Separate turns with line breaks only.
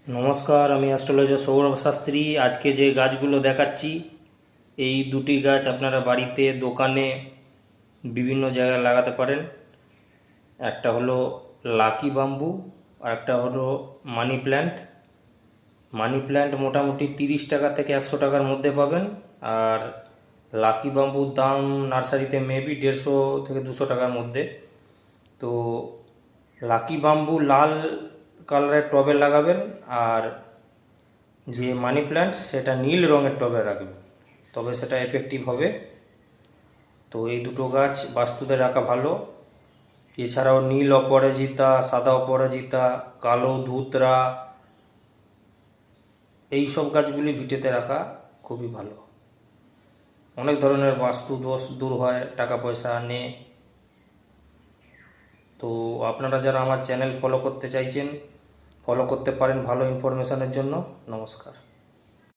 নমস্কার, আমি অ্যাস্ট্রোলজার সৌরভ শাস্ত্রী। আজকে যে গাছগুলো দেখাচ্ছি, এই দুটি গাছ আপনারা বাড়িতে, দোকানে, বিভিন্ন জায়গায় লাগাতে পারেন। একটা হলো লাকি বাম্বু, আর একটা হলো মানি প্ল্যান্ট। মানি প্ল্যান্ট মোটামুটি 30 টাকা থেকে 100 টাকার মধ্যে পাবেন, আর লাকি বাম্বুর দাম নার্সারিতে মেবি 150 থেকে 200 টাকার মধ্যে। তো লাকি বাম্বু লাল কালারের টবে লাগাবেন, আর যে মানি প্ল্যান্ট সেটা নীল রঙের টবে রাখবেন, তবে সেটা এফেক্টিভ হবে। তো এই দুটো গাছ বাস্তুতে রাখা ভালো। এছাড়াও নীল অপরাজিতা, সাদা অপরাজিতা, কালো ধুতরা, এই সব গাছগুলি ভিটেতে রাখা খুবই ভালো। অনেক ধরনের বাস্তু দোষ দূর হয়, টাকা পয়সা আনে। তো আপনারা যারা আমার চ্যানেল ফলো করতে চাইছেন, ফলো করতে পারেন ভালো ইনফরমেশনের জন্য। নমস্কার।